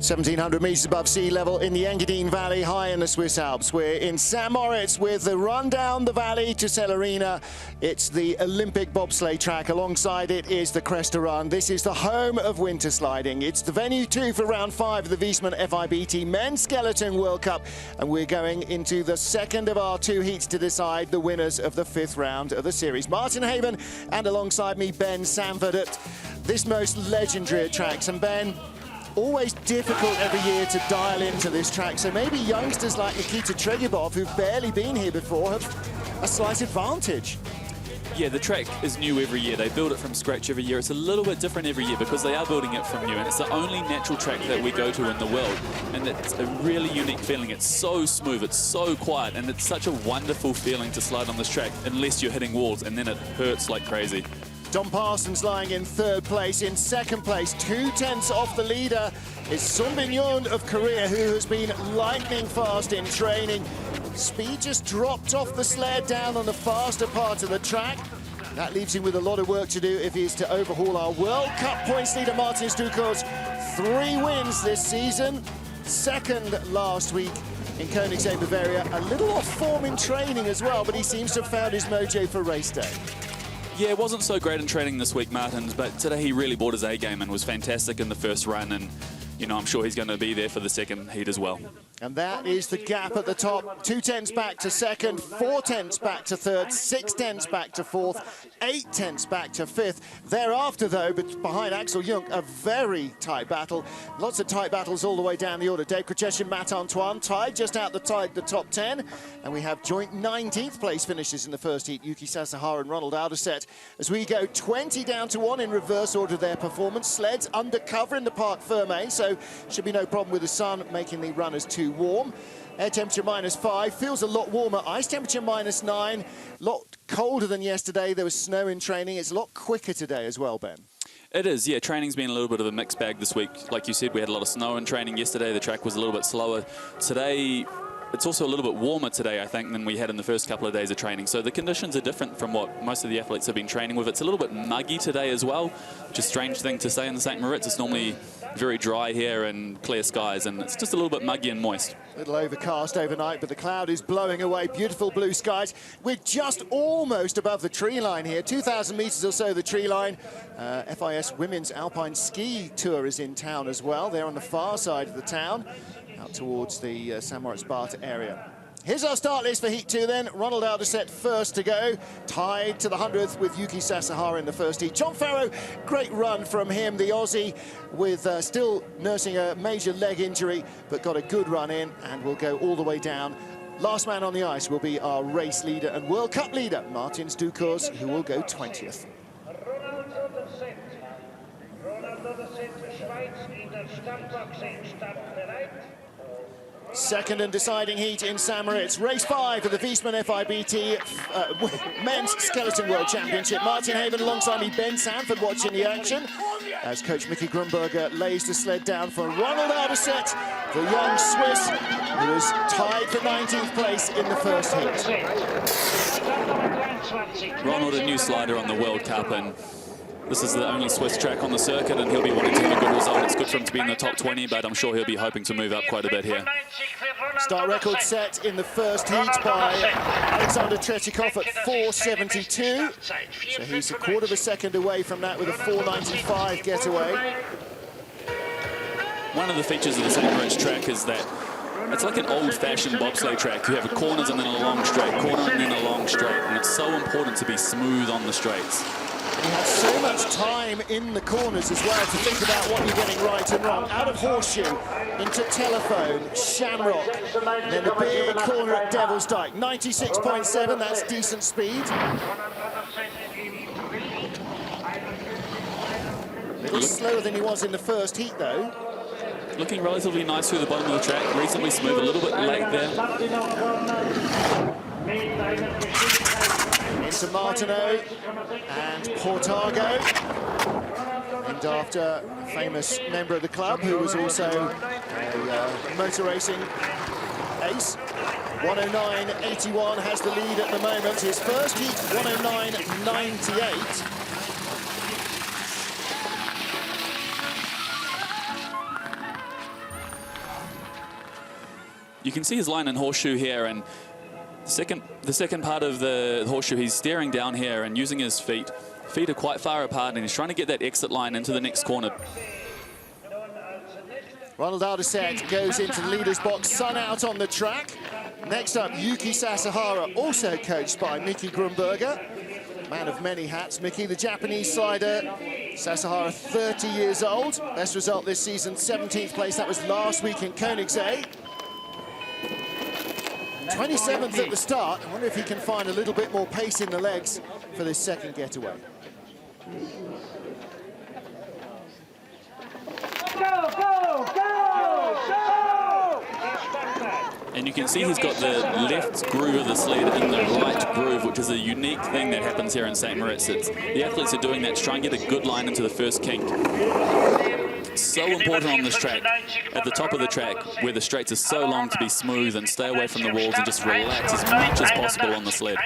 1,700 metres above sea level in the Engadine Valley, high in the Swiss Alps. We're in St. Moritz with the run down the valley to Celerina. It's the Olympic Bobsleigh track. Alongside it is the Cresta Run. This is the home of winter sliding. It's the venue too for round 5 of the Wiesmann FIBT Men's Skeleton World Cup. And we're going into the second of our 2 heats to decide the winners of the 5th round of the series. Martin Haven and alongside me, Ben Sanford at this most legendary of tracks. And Ben, always difficult every year to dial into this track, so maybe youngsters like Nikita Tretikov, who've barely been here before, have a slight advantage. Yeah, the track is new every year. They build it from scratch every year. It's a little bit different every year because they are building it from new, and it's the only natural track that we go to in the world. And it's a really unique feeling. It's so smooth, it's so quiet, and it's such a wonderful feeling to slide on this track unless you're hitting walls, and then it hurts like crazy. Dom Parsons lying in 3rd place. In 2nd place, 2/10 off the leader, is Sunbin of Korea, who has been lightning fast in training. Speed just dropped off the sled down on the faster part of the track. That leaves him with a lot of work to do if he is to overhaul our World Cup points leader, Martin Dukurs. 3 wins this season, 2nd last week in Koenigsegg, Bavaria. A little off form in training as well, but he seems to have found his mojo for race day. Yeah, it wasn't so great in training this week, Martins, but today he really brought his A game and was fantastic in the first run, and you know, I'm sure he's going to be there for the 2nd heat as well. And that is the gap at the top. 2/10 back to 2nd, 4/10 back to 3rd, 6/10 back to 4th, 8/10 back to 5th. Thereafter, though, but behind Axel Jung, a very tight battle. Lots of tight battles all the way down the order. Dave Krochet and Matt Antoine tied just out the top 10. And we have joint 19th place finishes in the first heat, Yuki Sasahara and Ronald Alderset. As we go 20 down to 1 in reverse order of their performance. Sleds under cover in the Parc Fermé, so should be no problem with the sun making the runners too warm. Air temperature -5, feels a lot warmer. Ice temperature -9, a lot colder than yesterday. There was snow in training. It's a lot quicker today as well, Ben. It is, yeah. Training's been a little bit of a mixed bag this week. Like you said, we had a lot of snow in training yesterday. The track was a little bit slower. Today, it's also a little bit warmer today, I think, than we had in the first couple of days of training. So the conditions are different from what most of the athletes have been training with. It's a little bit muggy today as well, which is a strange thing to say in the St. Moritz. It's normally very dry here and clear skies, and it's just a little bit muggy and moist. A little overcast overnight, but the cloud is blowing away. Beautiful blue skies. We're just almost above the tree line here, 2,000 metres or so the tree line. FIS Women's Alpine Ski Tour is in town as well. They're on the far side of the town, out towards the St. Moritz-Sparta area. Here's our start list for Heat 2 then. Ronald Alderset first to go, tied to the 100th with Yuki Sasahara in the first heat. John Farrow, great run from him, the Aussie, with still nursing a major leg injury, but got a good run in and will go all the way down. Last man on the ice will be our race leader and World Cup leader, Martin Dukurs, who will go 20th. Second and deciding heat in St. Moritz. Race 5 of the Wiesmann FIBT Men's Skeleton World Championship. Martin Haven alongside me, Ben Sanford watching the action as coach Mickey Grunberger lays the sled down for Ronald Alderset, the young Swiss, who is tied for 19th place in the first heat. Ronald, a new slider on the World Cup, and this is the only Swiss track on the circuit, and he'll be wanting to have a good result. It's good for him to be in the top 20, but I'm sure he'll be hoping to move up quite a bit here. Start record set in the first heat by Alexander Tretikov at 4:72. So he's a quarter of a second away from that with a 4:95 getaway. One of the features of the St. Moritz track is that it's like an old-fashioned bobsleigh track. You have corners and then a long straight, corner and then a long straight, and it's so important to be smooth on the straights. You have so much time in the corners as well to think about what you're getting right and wrong. Out of Horseshoe, into Telephone, Shamrock, and then the big corner at Devil's Dyke. 96.7, that's decent speed. A little slower than he was in the first heat, though. Looking relatively nice through the bottom of the track, reasonably smooth, a little bit late there. Into Martineau and Portago, named after a famous member of the club who was also a motor racing ace. 109.81 has the lead at the moment. His first heat, 109.98. You can see his line in horseshoe here, and the second part of the horseshoe, he's staring down here and using his feet. Feet are quite far apart, and he's trying to get that exit line into the next corner. Ronald Alderset goes into the leader's box, sun out on the track. Next up, Yuki Sasahara, also coached by Miki Grunberger. Man of many hats, Miki, the Japanese slider. Sasahara, 30 years old. Best result this season, 17th place. That was last week in Koenigsegg. 27th at the start. I wonder if he can find a little bit more pace in the legs for this second getaway. Go, go, go, go! And you can see he's got the left groove of the sled in the right groove, which is a unique thing that happens here in St. Moritz. The athletes are doing that to try and get a good line into the first kink. So important on this track, at the top of the track, where the straights are so long, to be smooth and stay away from the walls and just relax as much as possible on the sled.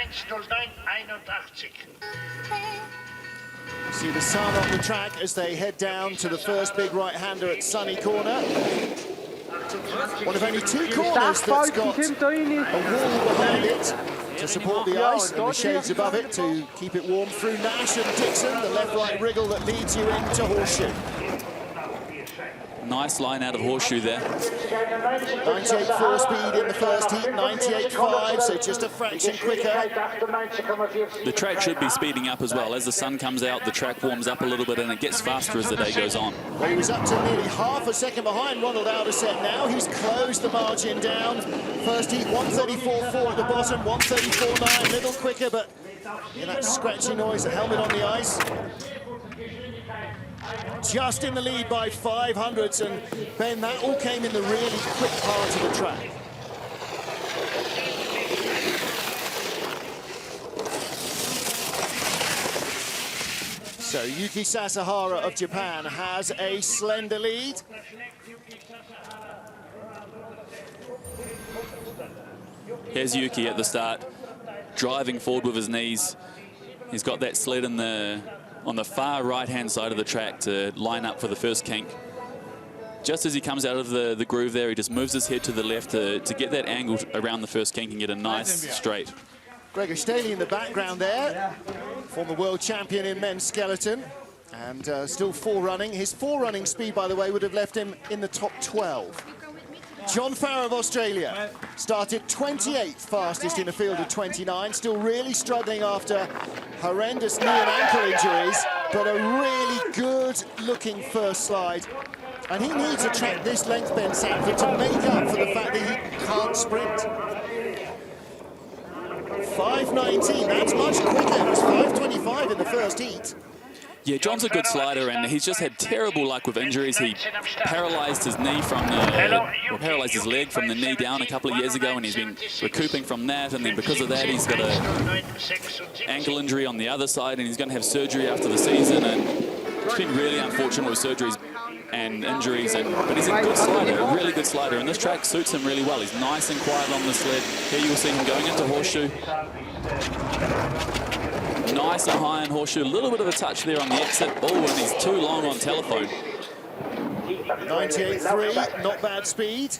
See the sun on the track as they head down to the first big right-hander at Sunny Corner. One of only two corners that's got a wall behind it to support the ice and the shades above it to keep it warm through Nash and Dixon, the left-right wriggle that leads you into horseshoe. Nice line out of horseshoe there. 98.4 speed in the first heat, 98.5, so just a fraction quicker. The track should be speeding up as well. As the sun comes out, the track warms up a little bit and it gets faster as the day goes on. Well, he was up to nearly half a second behind Ronald Alderset now. He's closed the margin down. First heat, 134.4 at the bottom, 134.9, a little quicker, but in that scratchy noise, a helmet on the ice. Just in the lead by 500ths, and Ben, that all came in the really quick part of the track. So Yuki Sasahara of Japan has a slender lead. Here's Yuki at the start, driving forward with his knees. He's got that sled on the far right-hand side of the track to line up for the first kink. Just as he comes out of the groove there, he just moves his head to the left to get that angle around the first kink and get a nice straight. Gregor Staley in the background there, former world champion in men's skeleton, and still forerunning. His forerunning speed, by the way, would have left him in the top 12. John Farrar of Australia started 28th fastest in a field of 29, still really struggling after horrendous knee and ankle injuries, but a really good-looking first slide. And he needs a track this length, Ben Sanford, to make up for the fact that he can't sprint. 5:19, that's much quicker. It was 5:25 in the first heat. Yeah, John's a good slider, and he's just had terrible luck with injuries. He paralyzed his knee paralyzed his leg from the knee down a couple of years ago, and he's been recouping from that. And then because of that, he's got an ankle injury on the other side, and he's going to have surgery after the season. And it's been really unfortunate with surgeries and injuries. But he's a good slider, a really good slider, and this track suits him really well. He's nice and quiet on the sled. Here you'll see him going into horseshoe. Nice and high in horseshoe, a little bit of a touch there on the exit. Oh, and he's too long on telephone. 98.3, not bad speed.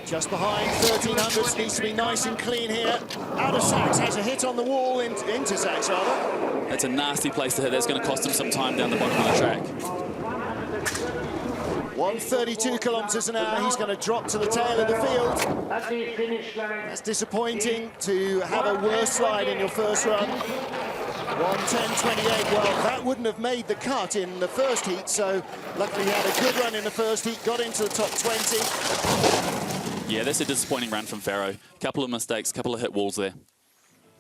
Just behind 1300s, needs to be nice and clean here. Out of Sachs, has a hit on the wall, into Sachs rather. That's a nasty place to hit. That's going to cost him some time down the bottom of the track. 132 kilometers an hour, he's going to drop to the tail of the field. That's disappointing to have a worse slide in your first run. 1:10.28, well, that wouldn't have made the cut in the first heat, so luckily he had a good run in the first heat, got into the top 20. Yeah, that's a disappointing run from Farrow. Couple of mistakes, couple of hit walls there.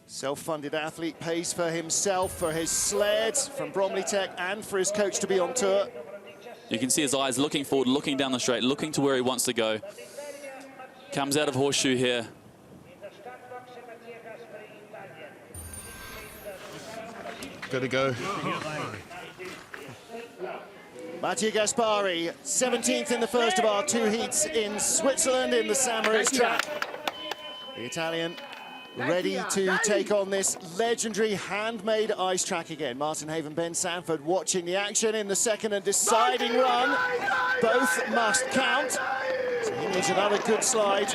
Self-funded athlete pays for himself, for his sled, from Bromley Tech, and for his coach to be on tour. You can see his eyes looking forward, looking down the straight, looking to where he wants to go. Comes out of horseshoe here. Good to go. Mattia Gaspari, 17th in the first of our two heats in Switzerland in the St. Moritz track. The Italian ready to take on this legendary handmade ice track again. Martin Haven, Ben Sanford watching the action in the second and deciding run. Both must count. So he needs another good slide.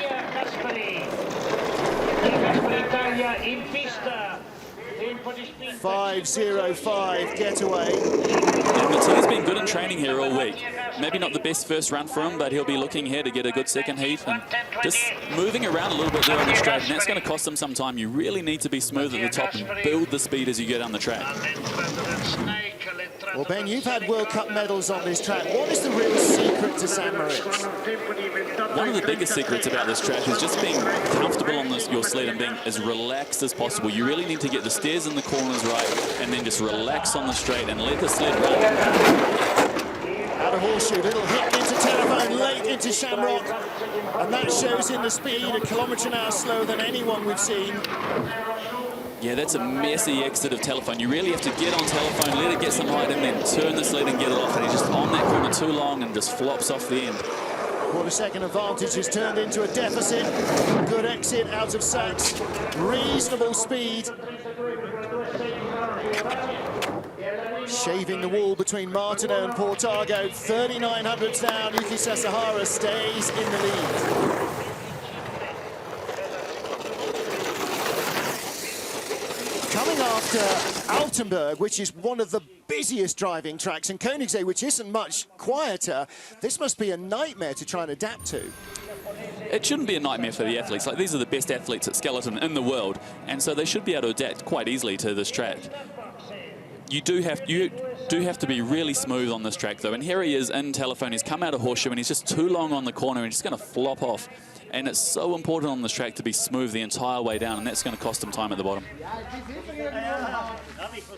5:05 getaway. And Mattia's been good in training here all week. Maybe not the best first run for him, but he'll be looking here to get a good second heat and just moving around a little bit there on the straight, and that's going to cost him some time. You really need to be smooth at the top and build the speed as you go down the track. Well, Ben, you've had World Cup medals on this track. What is the real secret to St. Moritz? One of the biggest secrets about this track is just being comfortable on your sled and being as relaxed as possible. You really need to get the stairs in the corners right and then just relax on the straight and let the sled run. Out of horseshoe, little hit into telephone, late into Shamrock, and that shows in the speed, a kilometre/hour slower than anyone we've seen. Yeah, that's a messy exit of telephone. You really have to get on telephone, let it get some height, and then turn the sled and get it off. And he's just on that corner too long and just flops off the end. Quarter-second advantage has turned into a deficit. Good exit out of Sachs. Reasonable speed. Shaving the wall between Martineau and Portago. 3900s down. Yuki Sasahara stays in the lead. Coming after Altenburg, which is one of the busiest driving tracks, and Koenigsee, which isn't much quieter, this must be a nightmare to try and adapt to. It shouldn't be a nightmare for the athletes. Like, these are the best athletes at skeleton in the world, and so they should be able to adapt quite easily to this track. You do have to be really smooth on this track, though, and here he is in telephone. He's come out of horseshoe, and he's just too long on the corner, and he's just going to flop off. And it's so important on this track to be smooth the entire way down, and that's going to cost him time at the bottom.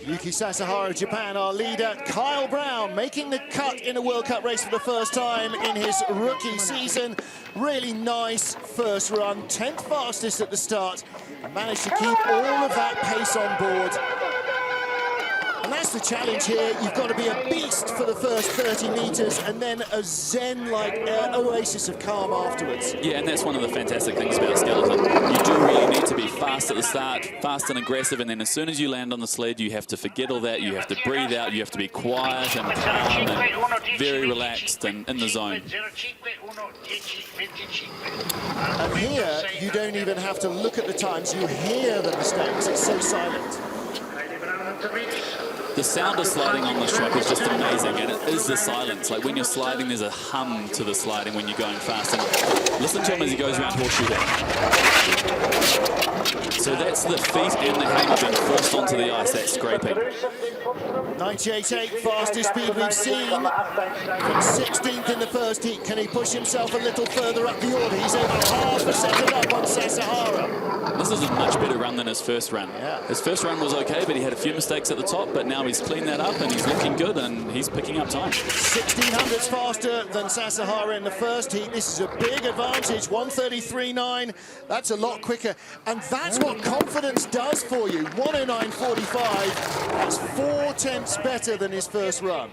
Yuki Sasahara, Japan, our leader. Kyle Brown making the cut in a World Cup race for the first time in his rookie season. Really nice first run, 10th fastest at the start. Managed to keep all of that pace on board. And that's the challenge here. You've got to be a beast for the first 30 meters and then a zen-like oasis of calm afterwards. Yeah, and that's one of the fantastic things about skeleton. You do really need to be fast at the start, fast and aggressive, and then as soon as you land on the sled, you have to forget all that. You have to breathe out. You have to be quiet and calm and very relaxed and in the zone. And here, you don't even have to look at the times. You hear the mistakes. It's so silent. The sound of sliding on this track is just amazing, and it is the silence. Like, when you're sliding, there's a hum to the sliding when you're going fast. And listen to him as he goes around horseshoe there. So that's the feet and the helmet being forced onto the ice. That's scraping. 98.8, fastest speed we've seen. From 16th in the first heat. Can he push himself a little further up the order? He's over half a second up on Sasahara. This is a much better run than his first run. Yeah. His first run was okay, but he had a few mistakes at the top, but now he's cleaned that up and he's looking good and he's picking up time. 1600s faster than Sasahara in the first heat. This is a big advantage. 1:33.9. That's a lot quicker. And that's what confidence does for you. 1:09.45. That's 4/10 better than his first run.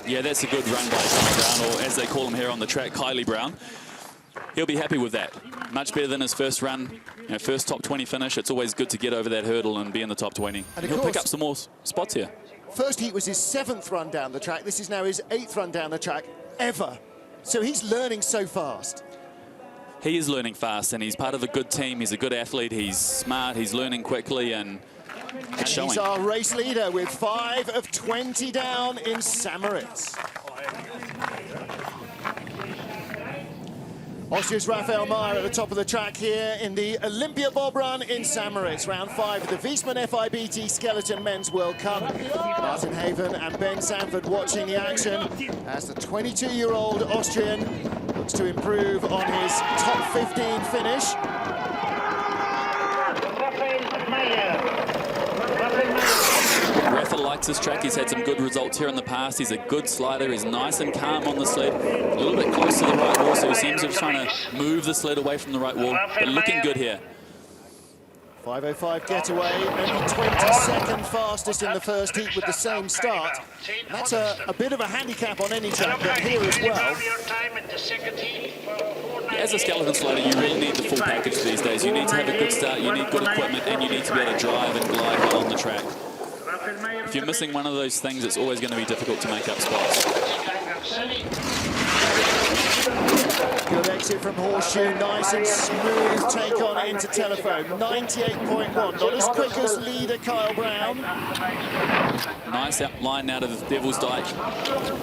Yeah, that's a good run by Kyle Brown, or as they call him here on the track, Kylie Brown. He'll be happy with that. Much better than his first run. You know, first top 20 finish. It's always good to get over that hurdle and be in the top 20. And he'll pick up some more spots here. First heat was his 7th run down the track. This is now his 8th run down the track ever. So he's learning so fast. He is learning fast, and he's part of a good team. He's a good athlete. He's smart. He's learning quickly, and it's showing. He's our race leader with 5 of 20 down in St. Moritz. Austria's Rafael Maier at the top of the track here in the Olympic Bobrun St. Moritz. Round 5 of the Wiesmann FIBT Skeleton Men's World Cup. Martin Haven and Ben Sanford watching the action as the 22-year-old Austrian looks to improve on his top 15 finish. Rafael Maier. Rafa likes this track. He's had some good results here in the past. He's a good slider. He's nice and calm on the sled. A little bit close to the right wall, so he seems to be trying to move the sled away from the right wall. But looking good here. 5:05 getaway, only 22nd fastest in the first heat with the same start. That's a bit of a handicap on any track, but here as well. Yeah, as a skeleton slider, you really need the full package these days. You need to have a good start, you need good equipment, and you need to be able to drive and glide well on the track. If you're missing one of those things, it's always going to be difficult to make up spots. Good exit from Horseshoe, nice and smooth take on into Telephone. 98.1, not as quick as leader Kyle Brown. Nice line out of the Devil's Dyke.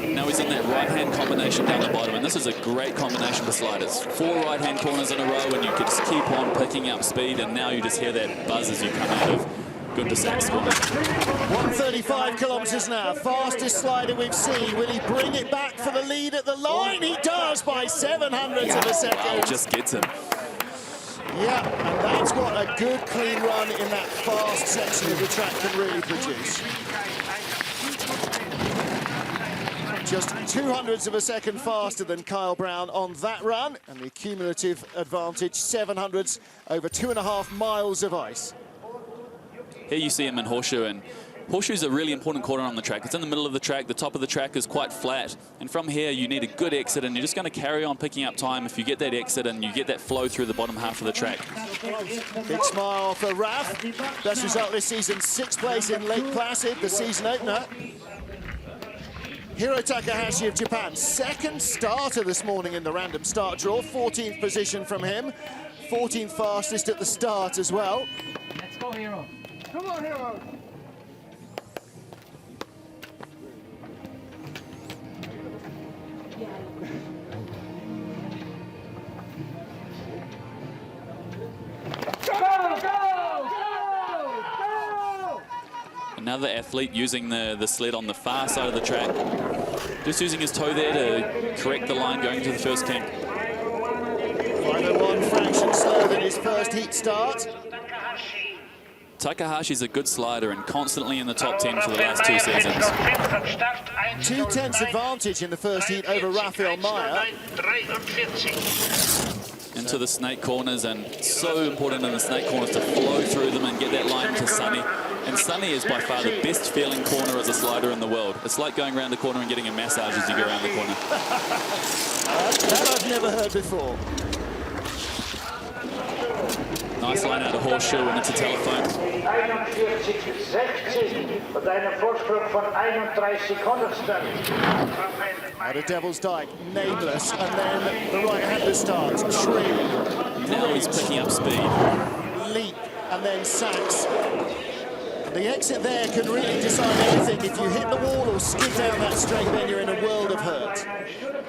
Now he's in that right-hand combination down the bottom, and this is a great combination for sliders. 4 right-hand corners in a row, and you can just keep on picking up speed, and now you just hear that buzz as you come out of Good to Sachs corner. 135 kilometres an hour, fastest slider we've seen. Will he bring it back for the lead at the line? He does by 700ths of a second. Wow, just gets him. Yeah, and that's what a good clean run in that fast section of the track can really produce. Just 200ths of a second faster than Kyle Brown on that run, and the cumulative advantage 700ths over 2.5 miles of ice. Here you see him in Horseshoe, and Horseshoe's a really important corner on the track. It's in the middle of the track, the top of the track is quite flat, and from here you need a good exit, and you're just going to carry on picking up time if you get that exit and you get that flow through the bottom half of the track. Big smile for Raf. Best result this season, 6th place in Lake Placid, the season opener. Hiro Takahashi of Japan, 2nd starter this morning in the random start draw, 14th position from him, 14th fastest at the start as well. Let's go, Hiro. Come on, Hiro. Another athlete using the sled on the far side of the track. Just using his toe there to correct the line going to the first kink. 501 fraction slower than his first heat start. Takahashi's a good slider and constantly in the top 10 for the last 2 seasons. 2/10 advantage in the first heat over Rafael Maier. Into the snake corners, and so important in the snake corners to flow through them and get that line to Sunny. And Sunny is by far the best feeling corner as a slider in the world. It's like going around the corner and getting a massage as you go around the corner. That I've never heard before. Nice line out of Horseshoe and into Telephone. 41,60 mit einem Vorsprung von 31 Hundertstel. Out of Devil's Dyke, nameless, and then the right-hander starts, Shriek. Now he's picking up speed. Leap, and then Sachs. The exit there can really decide anything. If you hit the wall or skid down that straight, then you're in a world of hurt.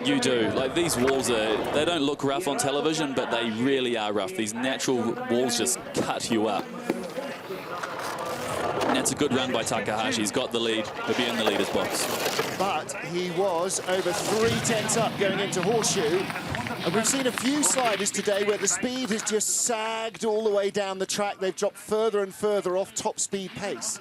You do. Like, these walls they don't look rough on television, but they really are rough. These natural walls just cut you up. And that's a good run by Takahashi. He's got the lead. He'll be in the leader's box. But he was over 3/10 up going into Horseshoe. And we've seen a few sliders today where the speed has just sagged all the way down the track. They've dropped further and further off top speed pace.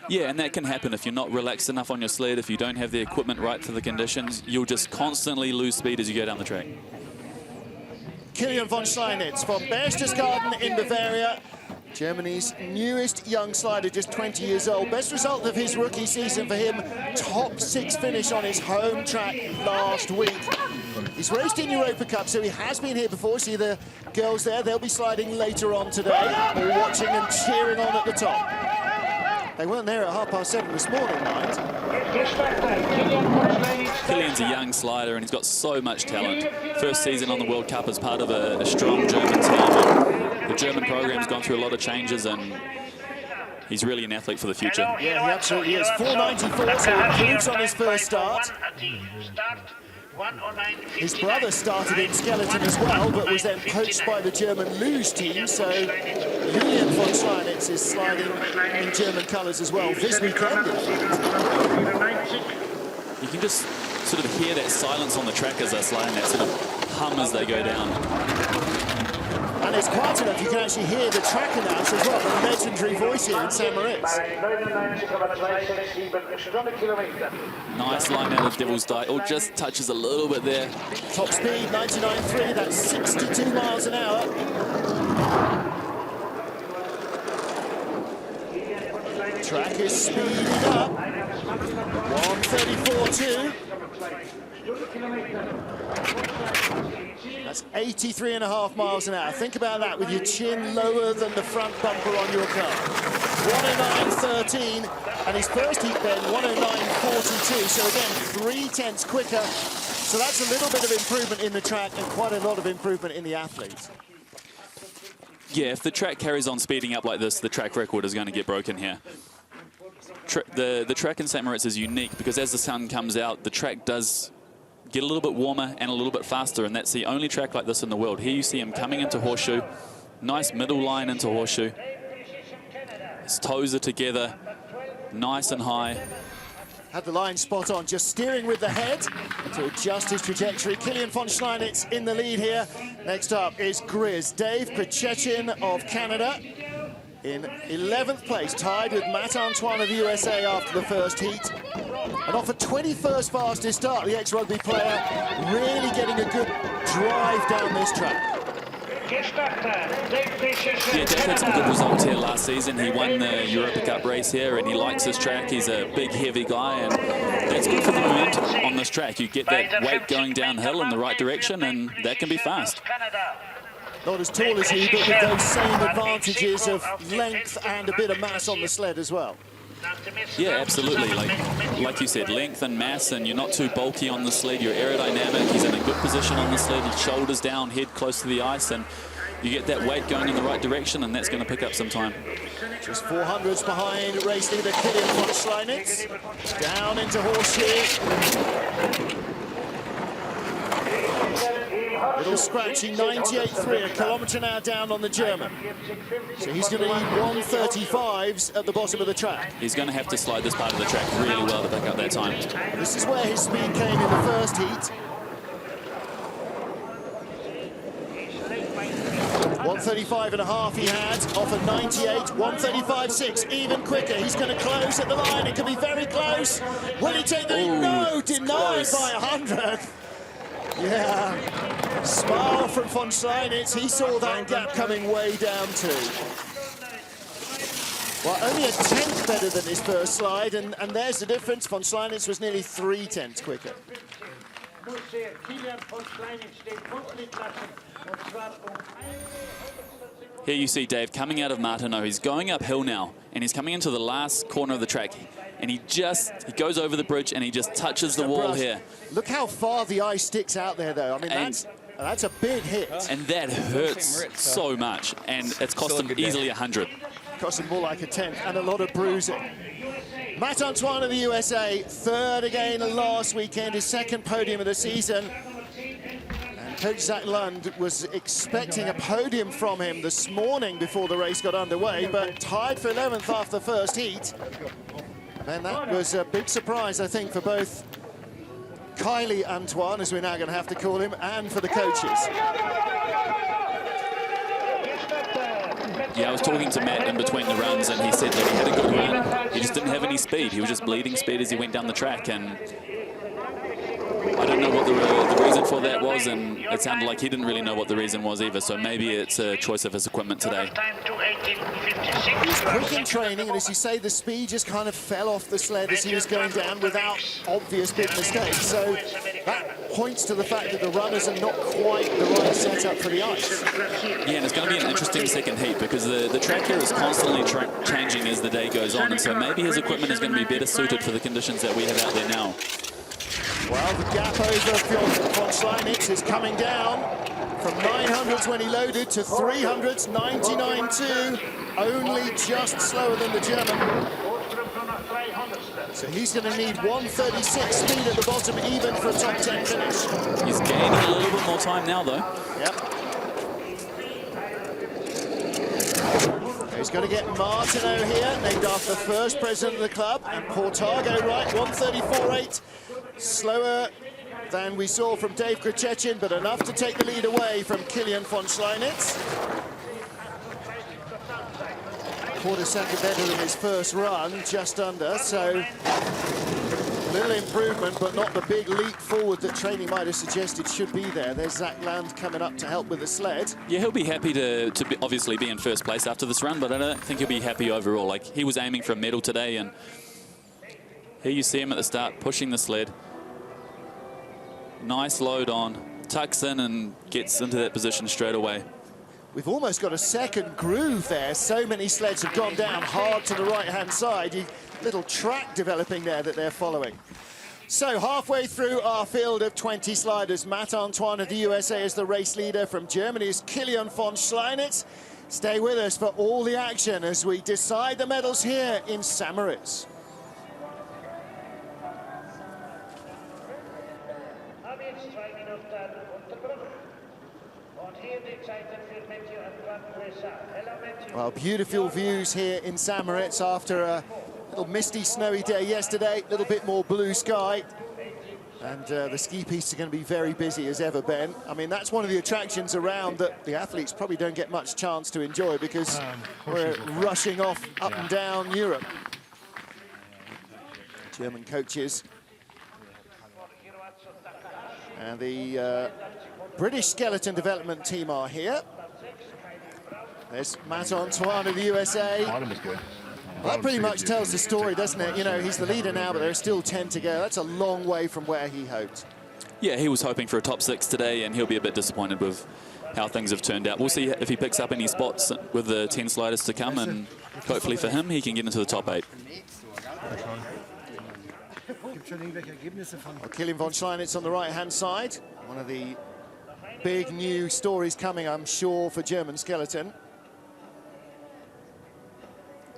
Yeah, and that can happen if you're not relaxed enough on your sled, if you don't have the equipment right for the conditions. You'll just constantly lose speed as you go down the track. Kilian von Schleinitz from Berchtesgaden in Bavaria. Germany's newest young slider, just 20 years old. Best result of his rookie season for him, top 6 finish on his home track last week. He's raced in Europa Cup, so he has been here before. See the girls there, they'll be sliding later on today, or watching and cheering on at the top. They weren't there at 7:30 this morning, mind. Kilian's a young slider and he's got so much talent. First season on the World Cup as part of a strong German team. The German program's gone through a lot of changes and he's really an athlete for the future. Yeah, he absolutely is. 494, so he improves on his first start. His brother started in skeleton as well, but was then poached by the German luge team, so Julian von Schleinitz is sliding in German colours as well this weekend. You can just sort of hear that silence on the track as they're sliding, that sort of hum as they go down. And it's quiet enough, you can actually hear the track announce as well, the legendary voice here in St. Moritz. Nice line out of Devil's Dyke. Oh, just touches a little bit there. Top speed, 99.3, that's 62 miles an hour. Track is speeding up. 134.2. That's 83.5 miles an hour. Think about that with your chin lower than the front bumper on your car. 109.13, and his first heat then 109.42. So again, 3/10 quicker. So that's a little bit of improvement in the track and quite a lot of improvement in the athletes. Yeah, if the track carries on speeding up like this, the track record is going to get broken here. The track in St. Moritz is unique because as the sun comes out, the track does get a little bit warmer and a little bit faster, and that's the only track like this in the world. Here you see him coming into Horseshoe, nice middle line into Horseshoe. His toes are together, nice and high. Had the line spot on, just steering with the head to adjust his trajectory. Kilian von Schleinitz in the lead here. Next up is Grizz. Dave Krichetchin of Canada in 11th place, tied with Matt Antoine of the USA after the first heat. And off a 21st fastest start, the ex-rugby player really getting a good drive down this track. Yeah, Dave had some good results here last season. He won the Europa Cup race here, and he likes this track. He's a big, heavy guy, and that's good for the momentum on this track. You get that weight going downhill in the right direction, and that can be fast. Not as tall as he, but with those same advantages of length and a bit of mass on the sled as well. Yeah, absolutely. Like you said, length and mass, and you're not too bulky on the sled. You're aerodynamic. He's in a good position on the sled. His shoulders down, head close to the ice, and you get that weight going in the right direction, and that's going to pick up some time. Just 400s behind race leader Kilian von Schleinitz. Down into Horseshoe. Little scratchy, 98.3, a kilometre now down on the German. So he's going to need 135s at the bottom of the track. He's going to have to slide this part of the track really well to pick up that time. This is where his speed came in the first heat. 135.5 he had, off at 98, 135.6, even quicker. He's going to close at the line. It could be very close. Will he take the lead? No, denied by 100. Yeah, smile from von Schleinitz. He saw that gap coming way down too. Well, only a 10th better than his first slide, and there's the difference. Von Schleinitz was nearly 3/10 quicker. Here you see Dave coming out of Martineau. He's going uphill now, and he's coming into the last corner of the track. And he goes over the bridge and he just touches the wall here. Look how far the ice sticks out there, though. I mean, that's a big hit. And that hurts so much, and it's cost him easily 100. Cost him more like a 10th and a lot of bruising. Matt Antoine of the USA, third again last weekend, his second podium of the season. And Coach Zach Lund was expecting a podium from him this morning before the race got underway, but tied for 11th after the first heat. And that was a big surprise, I think, for both Kylie Antoine, as we're now going to have to call him, and for the coaches. Yeah, I was talking to Matt in between the runs, and he said that he had a good run. He just didn't have any speed. He was just bleeding speed as he went down the track, and I don't know what the reason for that was, and it sounded like he didn't really know what the reason was either, so maybe it's a choice of his equipment today. He was quick in training, and as you say, the speed just kind of fell off the sled as he was going down without obvious big mistakes. So that points to the fact that the runners are not quite the right setup for the ice. Yeah, and it's going to be an interesting second heat because the track here is constantly changing as the day goes on, and so maybe his equipment is going to be better suited for the conditions that we have out there now. Well, the gap over von Schleinitz is coming down from 900s when he loaded to 300s, 99.2, only just slower than the German. So he's going to need 136 speed at the bottom, even for a top 10 finish. He's gaining a little bit more time now, though. Yep. He's going to get Martineau here, named after the first president of the club, and Portago right, 134.8. Slower than we saw from Dave Krichetchin, but enough to take the lead away from Kilian von Schleinitz. Quarter second better than his first run, just under, so a little improvement, but not the big leap forward that training might have suggested should be there. There's Zach Land coming up to help with the sled. Yeah, he'll be happy to obviously be in first place after this run, but I don't think he'll be happy overall. Like, he was aiming for a medal today, and here you see him at the start pushing the sled. Nice load on. tucks in and gets into that position straight away. We've almost got a second groove there. So many sleds have gone down hard to the right-hand side. Little track developing there that they're following. So halfway through our field of 20 sliders, Matt Antoine of the USA is the race leader. From Germany is Kilian von Schleinitz. Stay with us for all the action as we decide the medals here in Moritz. Well, beautiful views here in Moritz after a little misty, snowy day yesterday, a little bit more blue sky. And the ski pistes are going to be very busy as ever, Ben. I mean, that's one of the attractions around that the athletes probably don't get much chance to enjoy because we're rushing off up and down Europe. German coaches. And the British skeleton development team are here. There's Matt Antoine of the USA. Well, that pretty much tells the story, doesn't it? You know, he's the leader now, but there are still 10 to go. That's a long way from where he hoped. Yeah, he was hoping for a top 6 today, and he'll be a bit disappointed with how things have turned out. We'll see if he picks up any spots with the 10 sliders to come, and hopefully for him, he can get into the top 8. Well, Kilian von Schleinitz on the right-hand side. One of the big new stories coming, I'm sure, for German skeleton.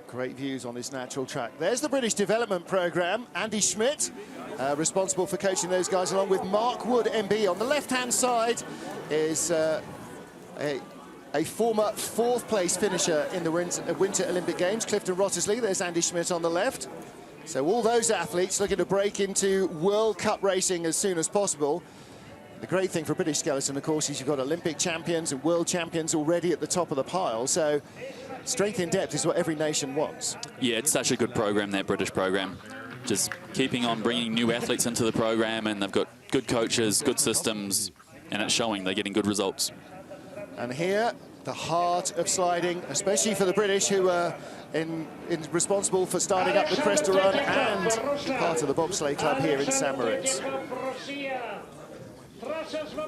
Great views on this natural track. There's the British development programme. Andy Schmidt, responsible for coaching those guys, along with Mark Wood, MB. On the left-hand side is a former 4th place finisher in the Winter Olympic Games, Clifton Wrottesley. There's Andy Schmidt on the left. So all those athletes looking to break into World Cup racing as soon as possible. The great thing for British skeleton, of course, is you've got Olympic champions and world champions already at the top of the pile. So strength in depth is what every nation wants. Yeah, it's such a good program, that British program. Just keeping on bringing new athletes into the program, and they've got good coaches, good systems, and it's showing they're getting good results. And here, the heart of sliding, especially for the British, who are responsible for starting up the Cresta Run and part of the bobsleigh club here in Moritz.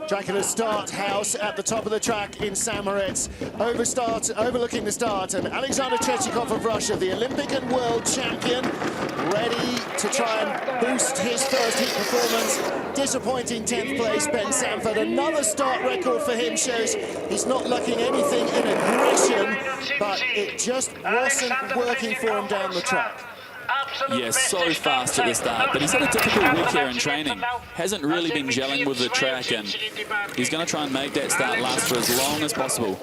Dracula's start house at the top of the track in Moritz. Overlooking the start, and Alexander Tretikov of Russia, the Olympic and world champion, ready to try and boost his first heat performance. Disappointing 10th place, Ben Sanford. Another start record for him shows he's not lacking anything in aggression, but it just wasn't working for him down the track. Yeah, so fast at the start, but he's had a difficult week here in training. Hasn't really been gelling with the track, and he's going to try and make that start last for as long as possible.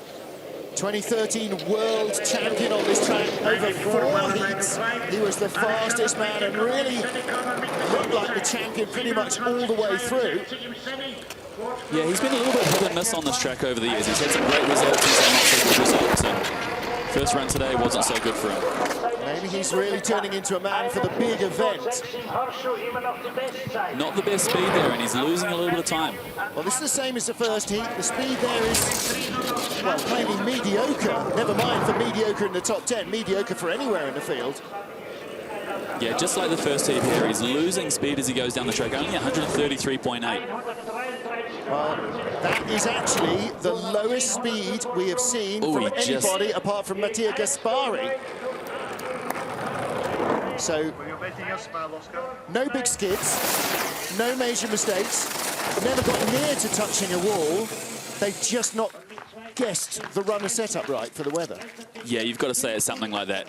2013 world champion on this track, over 4 heats. He was the fastest man and really looked like the champion pretty much all the way through. Yeah, he's been a little bit hit and miss on this track over the years. He's had some great results and some not so good results, and first run today wasn't so good for him. Maybe he's really turning into a man for the big event. Not the best speed there, and he's losing a little bit of time. Well, this is the same as the first heat. The speed there is, well, plainly mediocre. Never mind for mediocre in the top 10, mediocre for anywhere in the field. Yeah, just like the first heat here, he's losing speed as he goes down the track, only 133.8. Well, that is actually the lowest speed we have seen from anybody apart from Mattia Gaspari. So, no big skids, no major mistakes, never got near to touching a wall. They've just not guessed the runner setup right for the weather. Yeah, you've got to say it's something like that.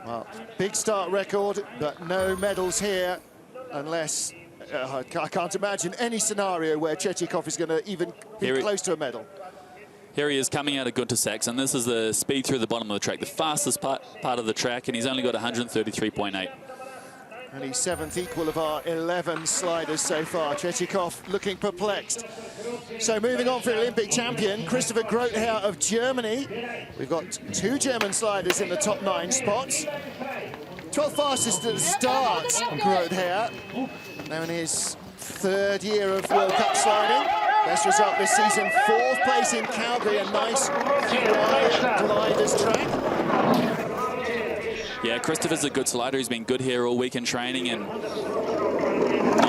Well, big start record, but no medals here, unless I can't imagine any scenario where Tretikov is going to even be close to a medal. Here he is coming out of Grote, and this is the speed through the bottom of the track, the fastest part of the track, and he's only got 133.8. And he's 7th equal of our 11 sliders so far. Tretikov looking perplexed. So moving on for Olympic champion, Christopher Grote of Germany. We've got 2 German sliders in the top 9 spots. 12th fastest at the start, Grote, now in his 3rd year of World Cup sliding. Best result this season, 4th place in Calgary, a nice quiet gliders track. Yeah, Christopher's a good slider. He's been good here all week in training, and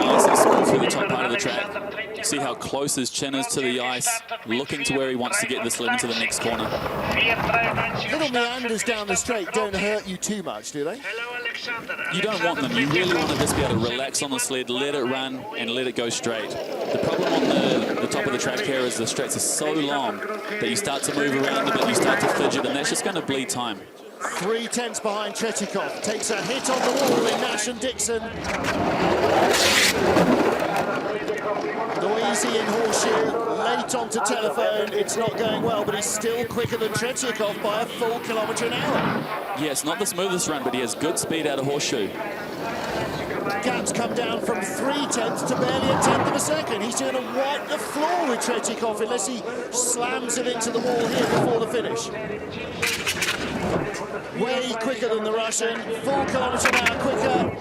nice and smooth through the top part of the track. See how close his chin is to the ice, looking to where he wants to get this sled into the next corner. Little meanders down the straight don't hurt you too much, do they? You don't want them. You really want to just be able to relax on the sled, let it run, and let it go straight. The problem on the top of the track here is the straights are so long that you start to move around a bit, you start to fidget, and that's just going to bleed time. 3 tenths behind Tretikov. Takes a hit on the wall in Nash and Dixon. Noisy in Horseshoe, late onto Telephone. It's not going well, but he's still quicker than Tretikov by a full kilometre an hour. Yeah, it's not the smoothest run, but he has good speed out of Horseshoe. Gaps come down from 3 tenths to barely a tenth of a second. He's going to wipe the floor with Tretikov unless he slams it into the wall here before the finish. Way quicker than the Russian, full kilometre an hour quicker.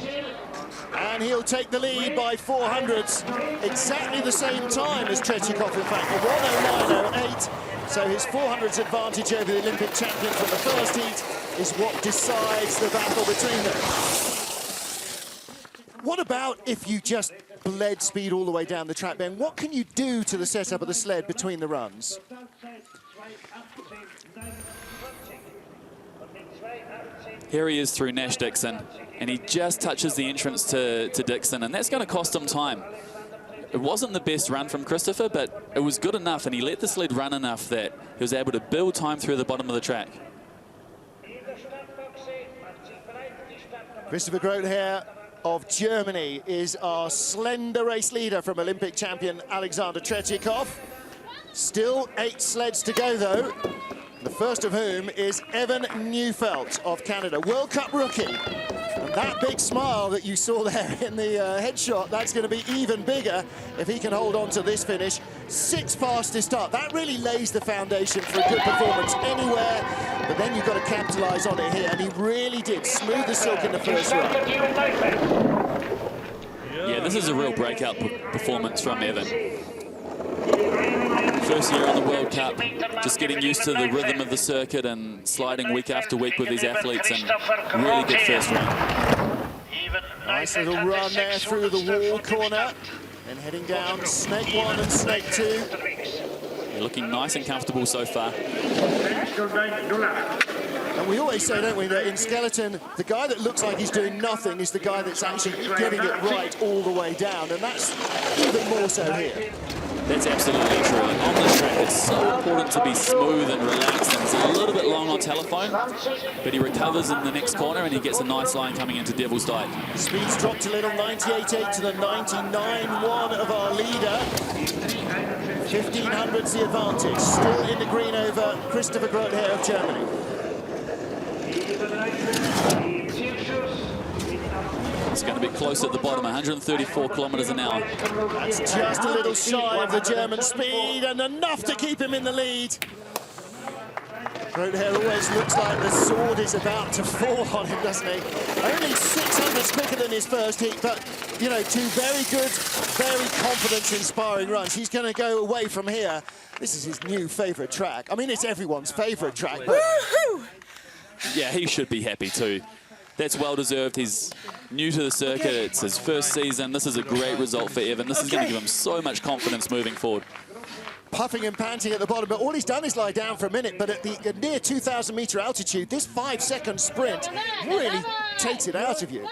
And he'll take the lead by 400ths, exactly the same time as Tretikov, in fact, a 1:09.08. So his 400ths advantage over the Olympic champion from the first heat is what decides the battle between them. What about if you just bled speed all the way down the track, Ben? What can you do to the setup of the sled between the runs? Here he is through Nash Dixon, and he just touches the entrance to Dixon, and that's going to cost him time. It wasn't the best run from Christopher, but it was good enough, and he let the sled run enough that he was able to build time through the bottom of the track. Christopher Grote here of Germany is our slender race leader from Olympic champion Alexander Tretikov. Still 8 sleds to go, though. The first of whom is Evan Neufeld of Canada, World Cup rookie. And that big smile that you saw there in the headshot, that's going to be even bigger if he can hold on to this finish. 6 fastest start. That really lays the foundation for a good performance anywhere, but then you've got to capitalise on it here, and he really did. Smooth as silk in the first run. Yeah, this is a real breakout performance from Evan. First year on the World Cup, just getting used to the rhythm of the circuit and sliding week after week with these athletes, and really good first run. Nice little run there through the wall corner, and heading down snake 1 and snake 2. You're looking nice and comfortable so far. And we always say, don't we, that in skeleton, the guy that looks like he's doing nothing is the guy that's actually getting it right all the way down, and that's even more so here. That's absolutely true. And on the track, it's so important to be smooth and relaxed, and it's a little bit long on Telephone, but he recovers in the next corner, and he gets a nice line coming into Devil's Dyke. Speed's dropped a little, 98.8 to the 99.1 of our leader. 1500's the advantage. Still in the green over Christopher Grote here of Germany. It's going to be close at the bottom, 134 kilometers an hour. That's just a little shy of the German speed, and enough to keep him in the lead. Grote here always looks like the sword is about to fall on him, doesn't he? Only 600s quicker than his first heat, but, you know, 2 very good, very confidence-inspiring runs. He's going to go away from here. This is his new favourite track. I mean, it's everyone's favourite track, but... Yeah, he should be happy too. That's well-deserved. He's new to the circuit. It's his first season. This is a great result for Evan. This is going to give him so much confidence moving forward. Puffing and panting at the bottom, but all he's done is lie down for a minute, but at the near 2,000-metre altitude, this 5-second sprint really takes it out of you.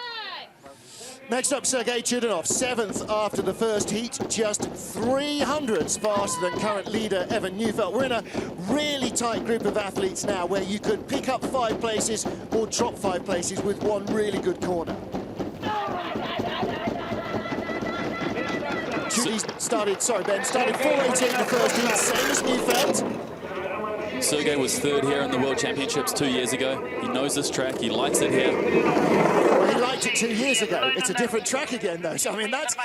Next up, Sergei Chudanov, 7th after the first heat, just 300s faster than current leader Evan Neufeld. We're in a really tight group of athletes now where you could pick up 5 places or drop 5 places with one really good corner. Judy started 4:18 the first heat, same as Neufeld. Sergei was 3rd here in the World Championships 2 years ago. He knows this track. He likes it here. Well, he liked it 2 years ago. It's a different track again, though. So, I mean, that's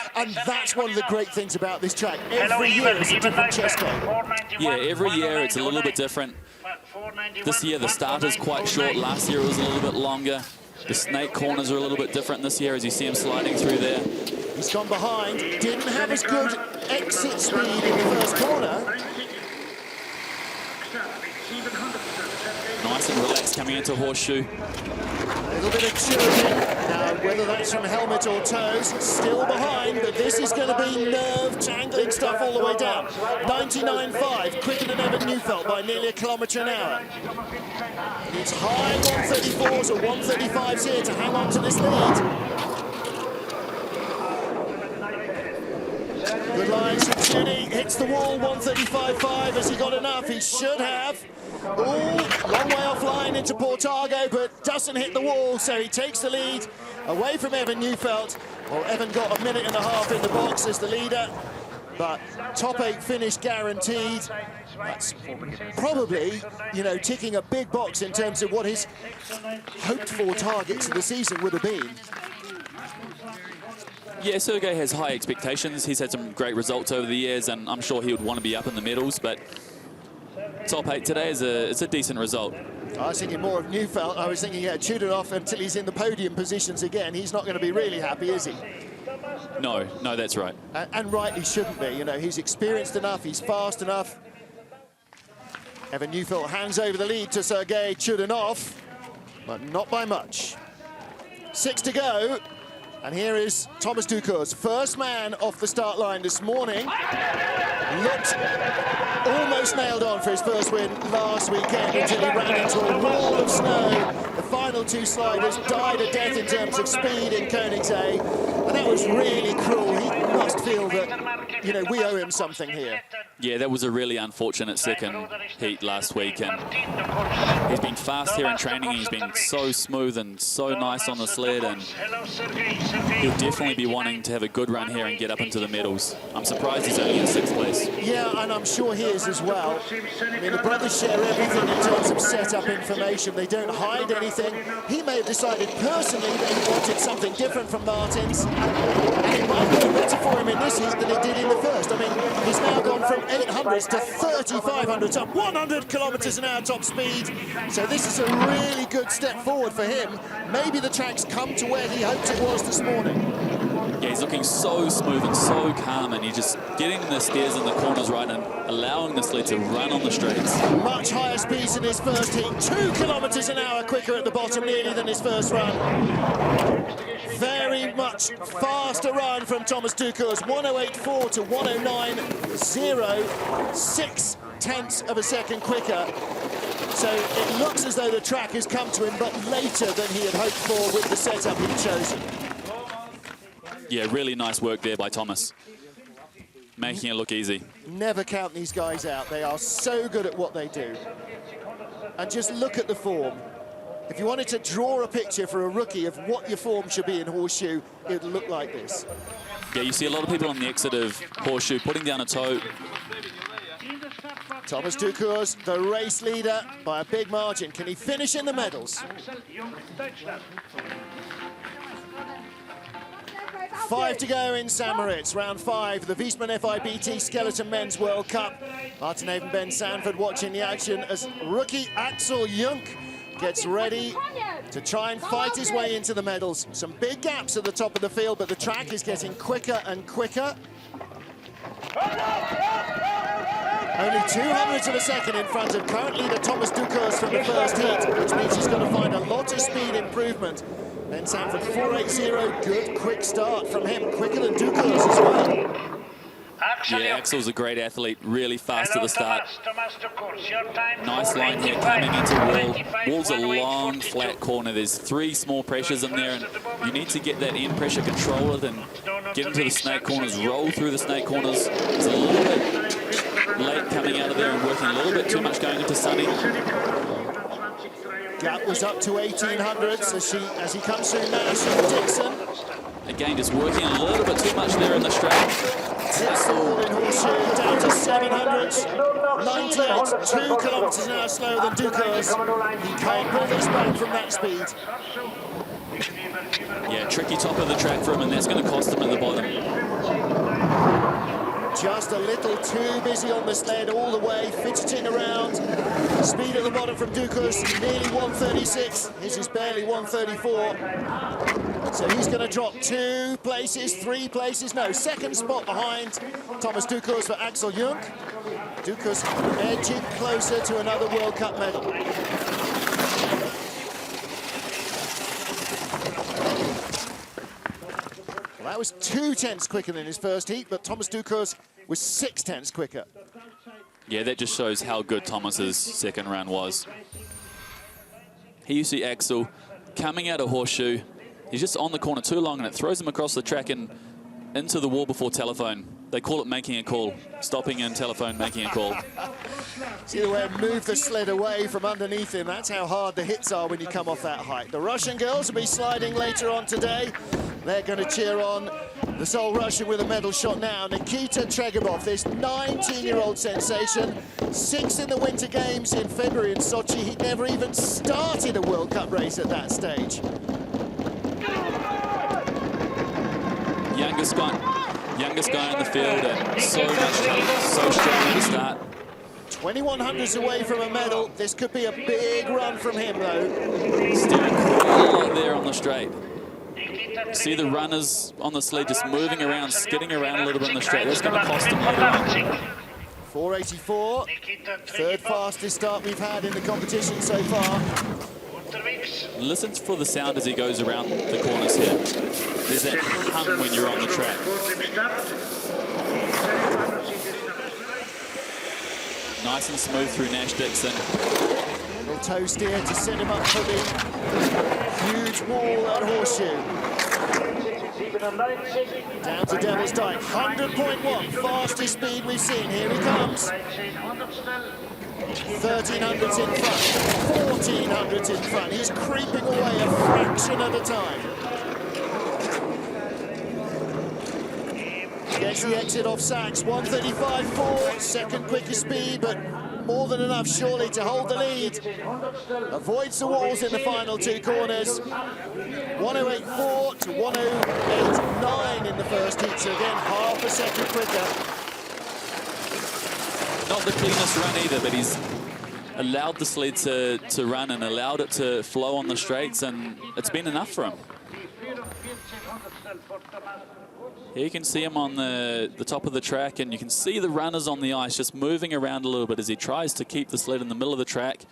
one of the great things about this track. Every year it's a different chess game. Yeah, every year it's a little bit different. This year the start is quite short. Last year it was a little bit longer. The snake corners are a little bit different this year as you see him sliding through there. He's gone behind. Didn't have as good exit speed in the first corner. Nice and relaxed coming into Horseshoe. A little bit of chewing. Now whether that's from helmet or toes. Still behind, but this is going to be nerve-tangling stuff all the way down. 99.5, quicker than Evan Neufeld by nearly a kilometre an hour. It's high 134s or 135s here to hang on to this lead. Good lines from Judy, hits the wall, 135.5. Has he got enough? He should have. Ooh, long way offline into Portago, but doesn't hit the wall, so he takes the lead away from Evan Neufeld. Well, Evan got a minute and a half in the box as the leader, but top 8 finish guaranteed. That's probably, you know, ticking a big box in terms of what his hoped-for targets of the season would have been. Yeah, Sergei has high expectations. He's had some great results over the years, and I'm sure he would want to be up in the medals, but top 8 today is a decent result. I was thinking more of Neufeld. I was thinking, yeah, Tretikov until he's in the podium positions again. He's not going to be really happy, is he? No, that's right. And rightly shouldn't be. You know, he's experienced enough, he's fast enough. Evan Neufeld hands over the lead to Sergei Chudanov, but not by much. 6 to go. And here is Thomas Dukurs, first man off the start line this morning. Looked almost nailed on for his first win last weekend until he ran into a wall of snow. The final 2 sliders died a death in terms of speed in Koenigsegg, and that was really cruel. He must feel that, you know, we owe him something here. Yeah, that was a really unfortunate second heat last week, and he's been fast here in training. He's been so smooth and so nice on the sled, and he'll definitely be wanting to have a good run here and get up into the medals. I'm surprised he's only in 6th place. Yeah, and I'm sure he is as well. I mean, the brothers share everything in terms of setup information. They don't hide anything. He may have decided personally that he wanted something different from Martins, and it might go better for him in this heat than it did in the first. I mean, he's now gone from 800s to 3,500s, up 100 kilometers an hour top speed. So this is a really good step forward for him. Maybe the track's come to where he hoped it was this morning. Yeah, he's looking so smooth and so calm, and he's just getting the steers and the corners right and allowing the sled to run on the straights. Much higher speeds in his first heat, 2 kilometers an hour quicker at the bottom nearly than his first run. Very much faster run from Thomas Dukurs, 108.4 to 109.0, 6/10 of a second quicker. So it looks as though the track has come to him, but later than he had hoped for with the setup he'd chosen. Yeah, really nice work there by Thomas, making it look easy. Never count these guys out. They are so good at what they do. And just look at the form. If you wanted to draw a picture for a rookie of what your form should be in horseshoe, it would look like this. Yeah, you see a lot of people on the exit of horseshoe putting down a toe. Thomas Dukurs, the race leader by a big margin. Can he finish in the medals? 5 to go in St. Moritz, round 5, the Wiesmann FIBT Skeleton Men's World Cup. Martin Haven, Ben Sanford watching the action as rookie Axel Junk gets ready to try and fight his way into the medals. Some big gaps at the top of the field, but the track is getting quicker and quicker. Only 200ths of a second in front of current leader Thomas Dukurs from the first heat, which means he's got to find a lot of speed improvement. Ben Sanford 4.80, good quick start from him, quicker than Dukurs as well. Yeah, Axel's a great athlete, really fast at the start. Nice line here coming into wall. Wall's a long, flat corner. There's 3 small pressures in there, and you need to get that end pressure controller, then get into the snake corners, roll through the snake corners. It's a little bit late coming out of there and working a little bit too much going into Sunny. Gap was up to 1,800s as he comes through Nash and Dixon. Again, just working a little bit too much there in the straight. Hits the wall in horseshoe, down to 700s. 98, 2 kilometers an hour slower than Dukurs. He can't pull this back from that speed. Yeah, tricky top of the track for him, and that's going to cost him at the bottom. Just a little too busy on the sled all the way, fidgeting around. Speed at the bottom from Dukurs, nearly 136. This is barely 134. So he's going to drop 2 places, 3 places. No, second spot behind Thomas Dukurs for Axel Junk. Dukurs edging closer to another World Cup medal. That was 2/10 quicker than his first heat, but Thomas Dukurs was 6/10 quicker. Yeah, that just shows how good Thomas's second run was. Here you see Axel coming out of horseshoe. He's just on the corner too long, and it throws him across the track and into the wall before telephone. They call it making a call. Stopping in telephone, making a call. See the way it moved the sled away from underneath him. That's how hard the hits are when you come off that height. The Russian girls will be sliding later on today. They're going to cheer on the sole Russian with a medal shot now. Nikita Tretikov, this 19-year-old sensation. 6th in the Winter Games in February in Sochi. He'd never even started a World Cup race at that stage. Youngest guy in the field, and so much talent, so strong at the start. 2100s away from a medal. This could be a big run from him, though. Steering quite a lot there on the straight. See the runners on the sled just moving around, skidding around a little bit on the straight. That's going to cost him later on. 484, third fastest start we've had in the competition so far. Listen for the sound as he goes around the corners here. There's that hum when you're on the track. Nice and smooth through Nash Dixon. Little toe steer to set him up for the huge wall at horseshoe. Down to Devil's Dyke, 100.1, fastest speed we've seen. Here he comes. 1300s in front, 1400s in front. He's creeping away a fraction at a time. Gets the exit off Sachs, 135.4, second quickest speed, but more than enough surely to hold the lead. Avoids the walls in the final two corners. 108.4 to 108.9 in the first heat, so again half a second quicker. Not the cleanest run either, but he's allowed the sled to run and allowed it to flow on the straights, and it's been enough for him. Here you can see him on the top of the track, and you can see the runners on the ice just moving around a little bit as he tries to keep the sled in the middle of the track.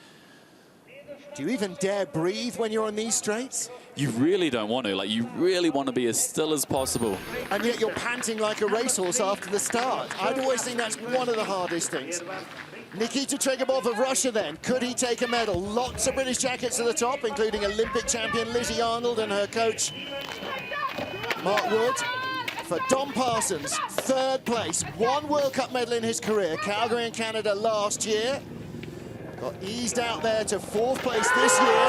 Do you even dare breathe when you're on these straights? You really don't want to. Like, you really want to be as still as possible. And yet you're panting like a racehorse after the start. I'd always think that's one of the hardest things. Nikita Tretikov of Russia then. Could he take a medal? Lots of British jackets at the top, including Olympic champion Lizzie Arnold and her coach, Mark Wood. For Dom Parsons, third place. 1 World Cup medal in his career. Calgary in Canada last year. Got eased out there to 4th place this year.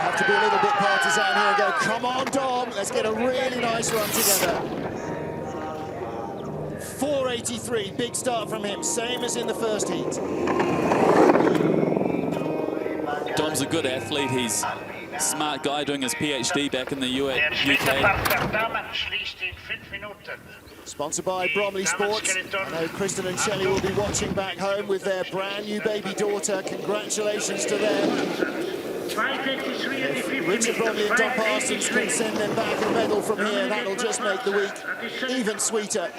Have to be a little bit partisan here and go, come on, Dom, let's get a really nice run together. 483, big start from him, same as in the first heat. Dom's a good athlete. He's a smart guy doing his PhD back in the UK. Sponsored by Bromley Sports. I know Kristen and Shelley will be watching back home with their brand new baby daughter. Congratulations to them. If Richard Bromley and Dom Parsons can send them back a medal from here, that'll just make the week even sweeter.